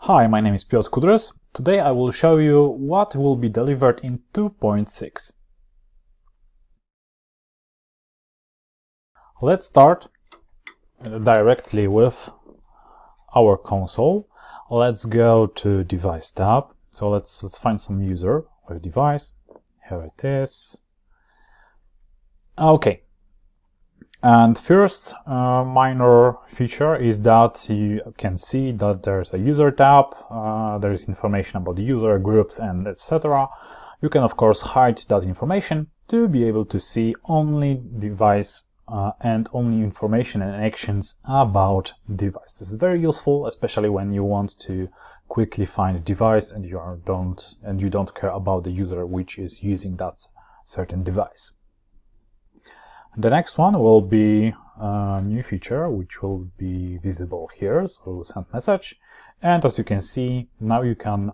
Hi, my name is Piotr Kudrys. Today I will show you what will be delivered in 2.6. Let's start directly with our console. Let's go to Device tab. So let's find some user with device. Here it is. Okay. And first minor feature is that you can see that there's a user tab, there is information about the user, groups, and etc. You can of course hide that information to be able to see only device and only information and actions about device. This is very useful, especially when you want to quickly find a device and you don't care about the user which is using that certain device. The next one will be a new feature which will be visible here, so send message. And as you can see, now you can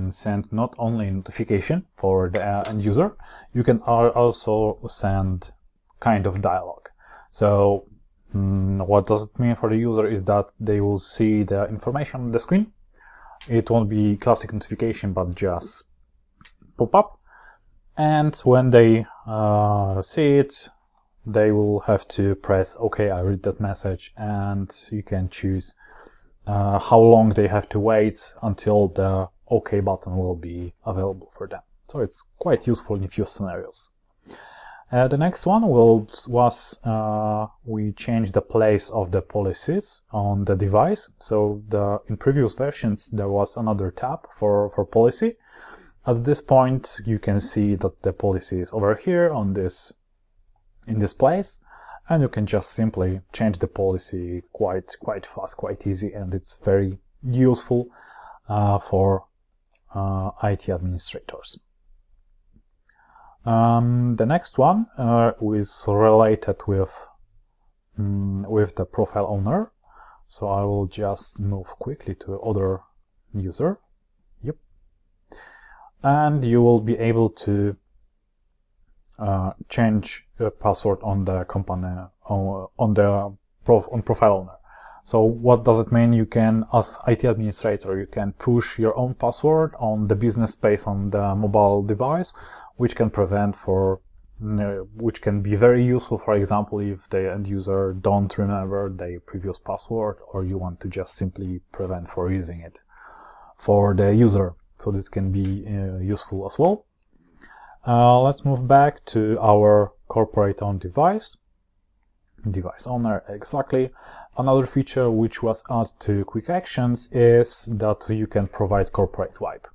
send not only notification for the end user, you can also send kind of dialogue. So what does it mean for the user is that they will see the information on the screen. It won't be classic notification, but just pop up. And when they see it, they will have to press OK, I read that message, and you can choose how long they have to wait until the OK button will be available for them. So it's quite useful in a few scenarios. The next one was we changed the place of the policies on the device. So in previous versions there was another tab for policy. At this point you can see that the policy is over here in this place, and you can just simply change the policy quite fast, quite easy, and it's very useful for IT administrators. The next one is related with the profile owner, so I will just move quickly to other user. Yep, and you will be able to change the password on the company on profile owner. So what does it mean? You can, as IT administrator, you can push your own password on the business space on the mobile device, which can which can be very useful. For example, if the end user don't remember their previous password, or you want to just simply prevent for using it for the user. So this can be useful as well. Let's move back to our corporate owned device owner. Exactly. Another feature which was added to Quick Actions is that you can provide corporate wipe.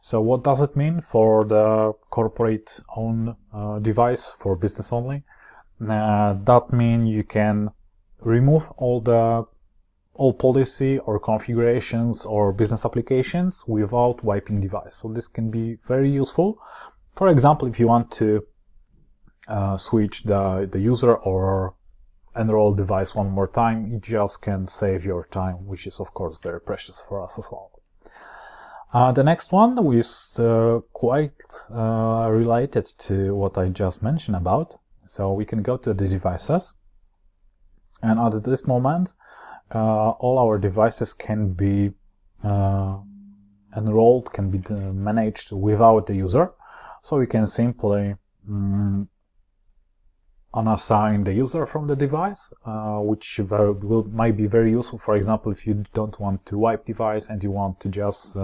So what does it mean for the corporate owned device for business only? That means you can remove all policy or configurations or business applications without wiping device. So this can be very useful. For example, if you want to switch the user or enroll device one more time, you just can save your time, which is of course very precious for us as well. The next one is quite related to what I just mentioned about. So we can go to the devices, and at this moment all our devices can be enrolled, can be managed without the user. So we can simply unassign the user from the device, which might be very useful. For example, if you don't want to wipe device and you want to just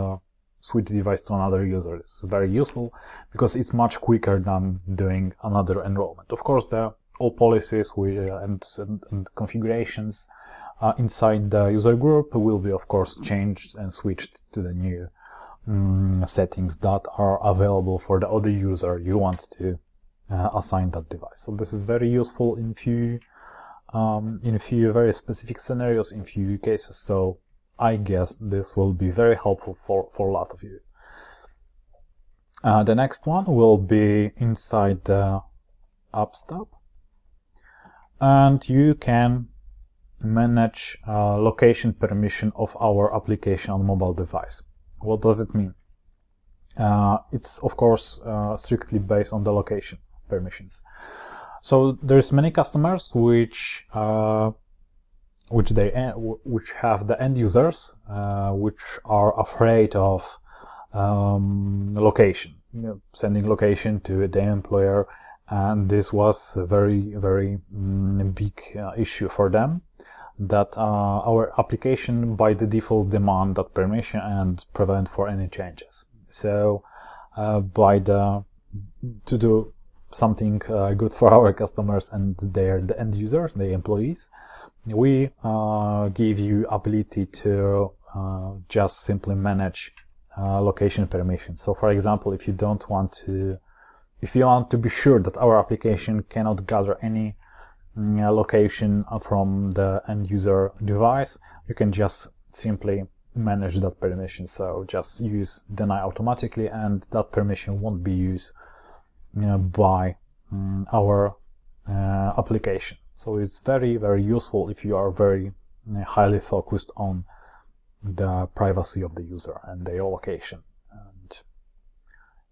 switch the device to another user. This is very useful because it's much quicker than doing another enrollment. Of course, all policies and configurations inside the user group will be of course changed and switched to the new settings that are available for the other user you want to assign that device. So this is very useful in a few very specific scenarios, in few cases. So I guess this will be very helpful for a lot of you. The next one will be inside the Apps tab, and you can manage location permission of our application on mobile device. What does it mean? It's of course strictly based on the location permissions. So there's many customers which which have the end users which are afraid of location, sending location to the employer, and this was a very big issue for them, that our application by the default demand that permission and prevent for any changes. So to do something good for our customers and the end users, the employees, we give you ability to just simply manage location permission. So for example, if you want to be sure that our application cannot gather any location from the end user device, you can just simply manage that permission. So just use deny automatically, and that permission won't be used by our application. So it's very useful if you are very highly focused on the privacy of the user and their location. And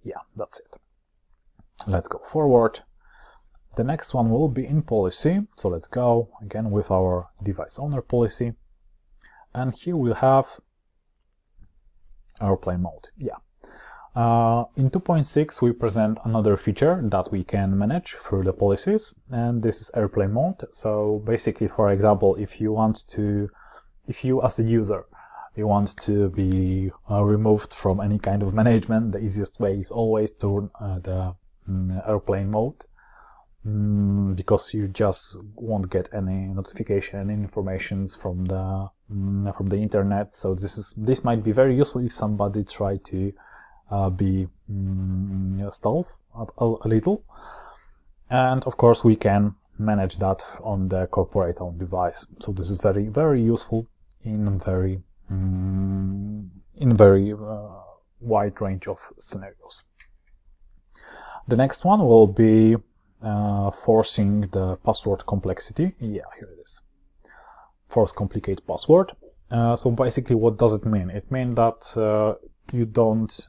yeah, that's it. Let's go forward. The next one will be in policy. So let's go again with our device owner policy. And here we'll have Airplay Mode. Yeah. In 2.6 we present another feature that we can manage through the policies, and this is Airplay Mode. So basically, for example, if you as a user you want to be removed from any kind of management, the easiest way is always turn the Airplane Mode, because you just won't get any notification, any informations from the internet. So this might be very useful if somebody try to be stealth a little. And of course we can manage that on the corporate owned device. So this is very useful in very wide range of scenarios. The next one will be forcing the password complexity. Yeah, here it is. Force complicate password. So basically, what does it mean? It means that you don't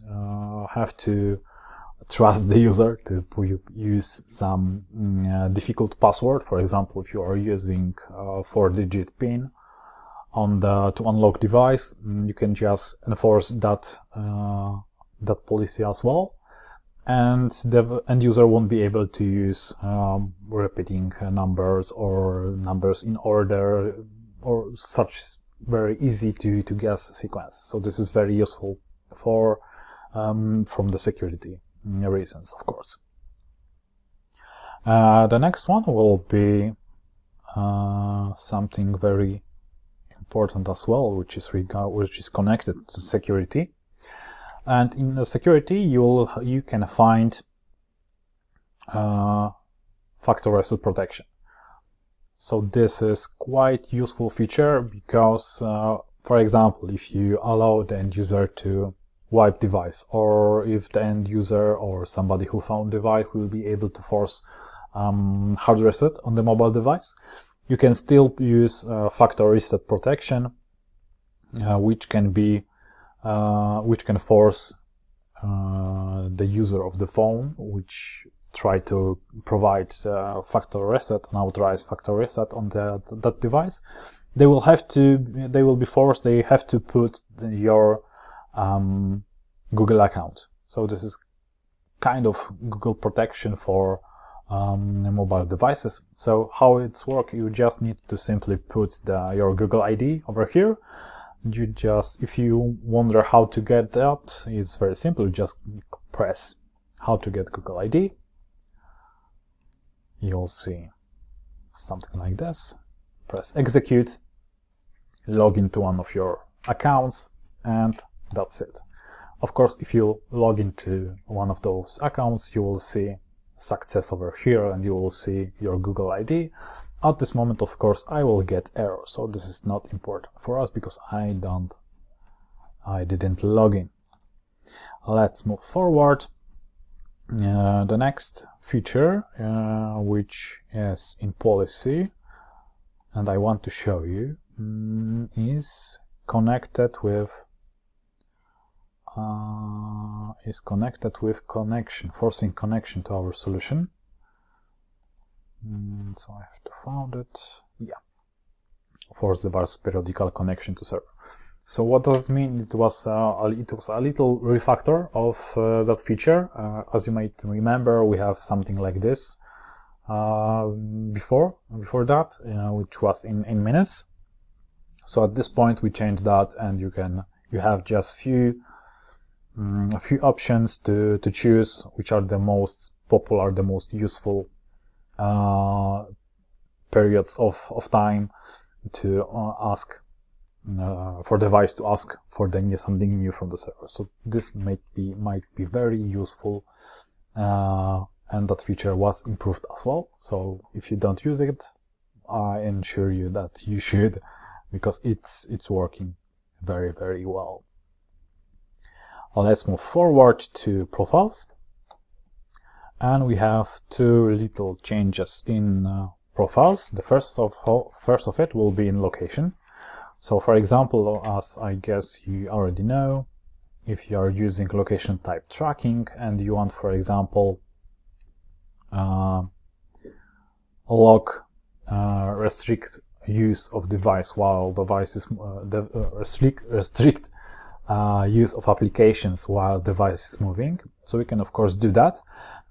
have to trust the user to use some difficult password. For example, if you are using a 4-digit PIN to unlock device, you can just enforce that policy as well, and the end user won't be able to use repeating numbers or numbers in order or such very easy to guess sequence. So this is very useful for from the security reasons, of course. The next one will be something very important as well, which is connected to security. And in the security, you can find factor reset protection. So this is quite useful feature because, for example, if you allow the end user to wipe device, or if the end user or somebody who found device will be able to force hard reset on the mobile device, you can still use factor reset protection, which can force the user of the phone which try to provide factor reset, unauthorized factor reset on that device. They will be forced. They have to put your Google account. So this is kind of Google protection for mobile devices. So how it's work? You just need to simply put your Google ID over here. If you wonder how to get that, it's very simple. You just press how to get Google ID. You'll see something like this. Press execute, log into one of your accounts, and that's it. Of course, if you log into one of those accounts, you will see success over here and you will see your Google ID. At this moment, of course, I will get error, so this is not important for us because I didn't log in. Let's move forward. The next feature, which is in policy, and I want to show you, is connected with connection, forcing connection to our solution. So I have to find it. Yeah. force device periodical connection to server. So what does it mean? It was a little refactor of that feature. As you might remember, we have something like this before that, which was in minutes. So at this point we changed that, and you have just a few options to choose, which are the most popular, the most useful periods of time to ask for device to ask for something new from the server. So this might be very useful, and that feature was improved as well. So if you don't use it, I ensure you that you should, because it's working very, very well. Let's move forward to profiles, and we have two little changes in profiles. The first of it will be in location. So for example, as I guess you already know, if you are using location type tracking and you want, for example, restrict use of device while device is restrict use of applications while device is moving. So we can of course do that,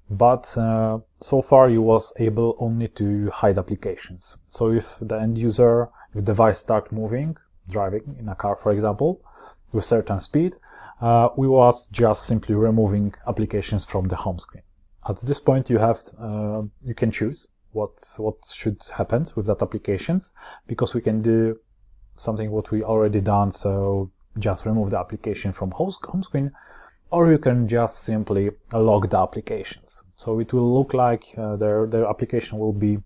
but so far you was able only to hide applications. So if the end user, if device start moving, driving in a car for example, with certain speed, we was just simply removing applications from the home screen. At this point you have you can choose what should happen with that applications, because we can do something what we already done, so just remove the application from home screen, or you can just simply log the applications. So it will look like their application will be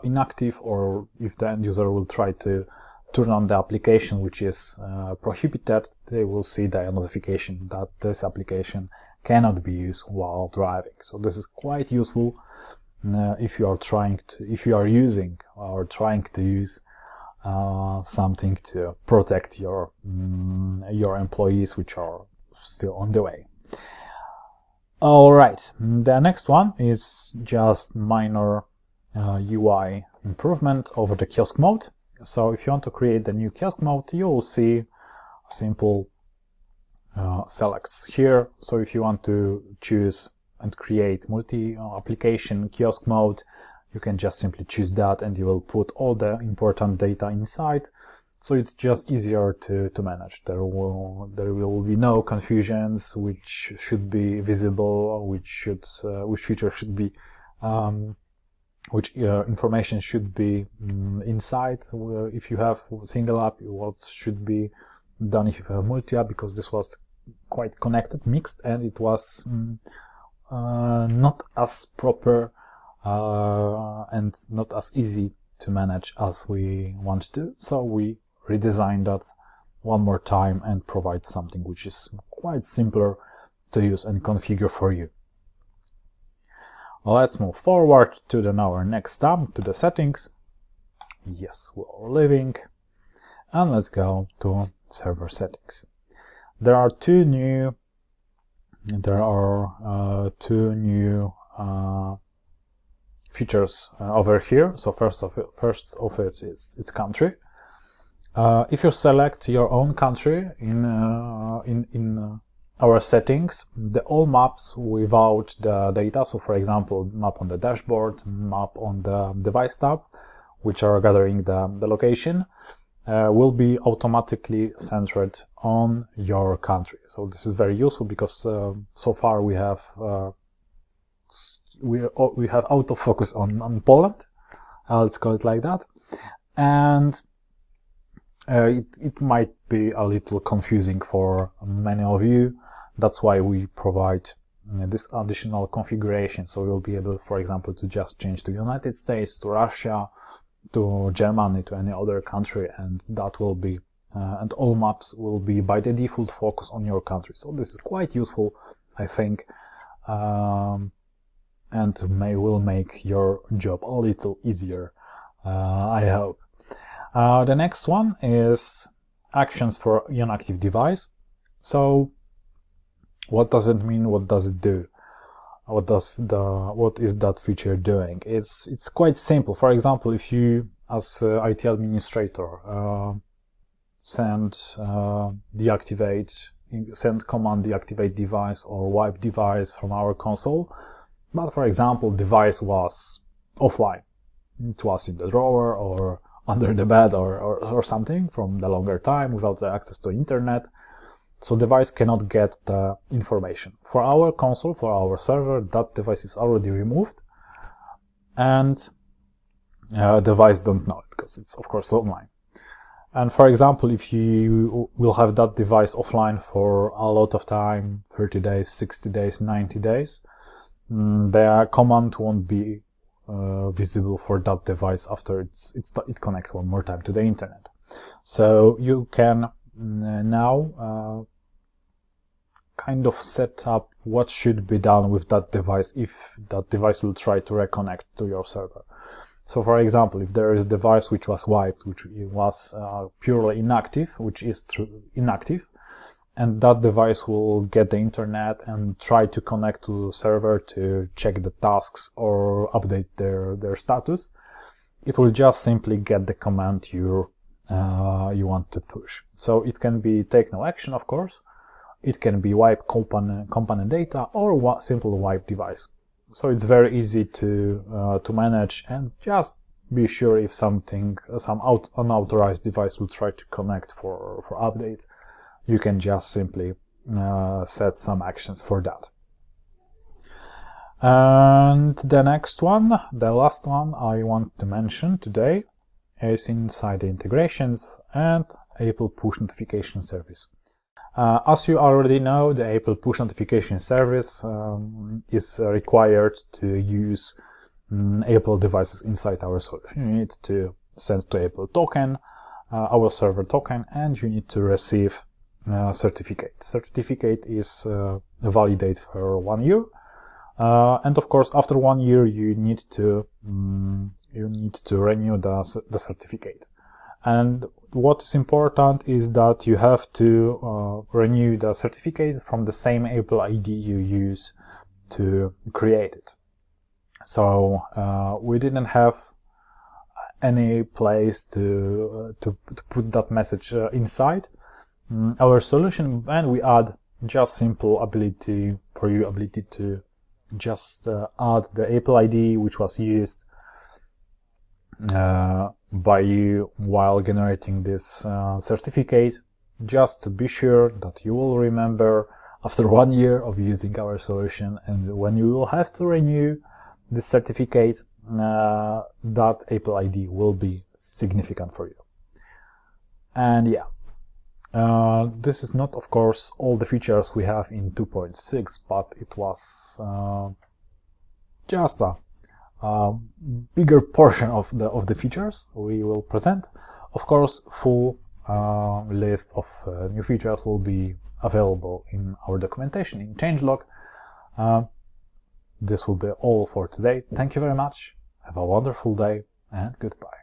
inactive, or if the end user will try to turn on the application which is prohibited, they will see the notification that this application cannot be used while driving. So this is quite useful if you are using or trying to use something to protect your employees which are still on the way. All right, the next one is just minor UI improvement over the kiosk mode. So if you want to create the new kiosk mode, you will see simple selects here. So if you want to choose and create multi-application kiosk mode, you can just simply choose that, and you will put all the important data inside. So it's just easier to manage. There will be no confusions, which should be visible, which feature should be, which information should be inside. If you have single app, what should be done if you have multi-app, because this was quite connected, mixed, and it was not as proper and not as easy to manage as we want to. So we redesigned that one more time and provide something which is quite simpler to use and configure for you. Let's move forward to our next tab, to the settings. Yes, we're leaving, and let's go to server settings. There are two new features over here. So first of it is its country. If you select your own country in our settings, all maps without the data, so for example map on the dashboard, map on the device tab, which are gathering the location, will be automatically centered on your country. So this is very useful, because so far we have autofocus on Poland, let's call it like that, and it might be a little confusing for many of you. That's why we provide this additional configuration. So you'll be able, for example, to just change to United States, to Russia, to Germany, to any other country, and that will be and all maps will be by the default focus on your country. So this is quite useful, I think, and will make your job a little easier, I hope. The next one is actions for inactive device. So what does it mean? What does it do? what is that feature doing? It's quite simple. For example, if you as IT administrator send command deactivate device or wipe device from our console, but for example device was offline, it was in the drawer or under the bed or something from the longer time without access to internet, so device cannot get the information. For our console, for our server, that device is already removed, and device don't know it because it's of course online. And for example, if you will have that device offline for a lot of time, 30 days, 60 days, 90 days, the command won't be visible for that device after it connects one more time to the internet. So you can now kind of set up what should be done with that device if that device will try to reconnect to your server. So for example, if there is a device which was wiped, which was purely inactive, which is inactive, and that device will get the internet and try to connect to the server to check the tasks or update their status, it will just simply get the command you want to push. So it can be take no action, of course. It can be wipe component data or simple wipe device. So it's very easy to manage, and just be sure if some unauthorized device will try to connect for update, you can just simply set some actions for that. And the next one, the last one I want to mention today, is inside the integrations and Apple push notification service. As you already know, the Apple push notification service is required to use Apple devices inside our solution. You need to send to Apple token, our server token, and you need to receive certificate. Certificate is valid for 1 year, and of course after 1 year you need to renew the certificate. And what is important is that you have to renew the certificate from the same Apple ID you use to create it. So we didn't have any place to put that message inside our solution, and we add just simple ability to just add the Apple ID which was used by you while generating this certificate, just to be sure that you will remember after 1 year of using our solution, and when you will have to renew this certificate, that Apple ID will be significant for you. And yeah, this is not, of course, all the features we have in 2.6, but it was just a bigger portion of the features we will present. Of course, full list of new features will be available in our documentation in changelog. This will be all for today. Thank you very much. Have a wonderful day, and goodbye.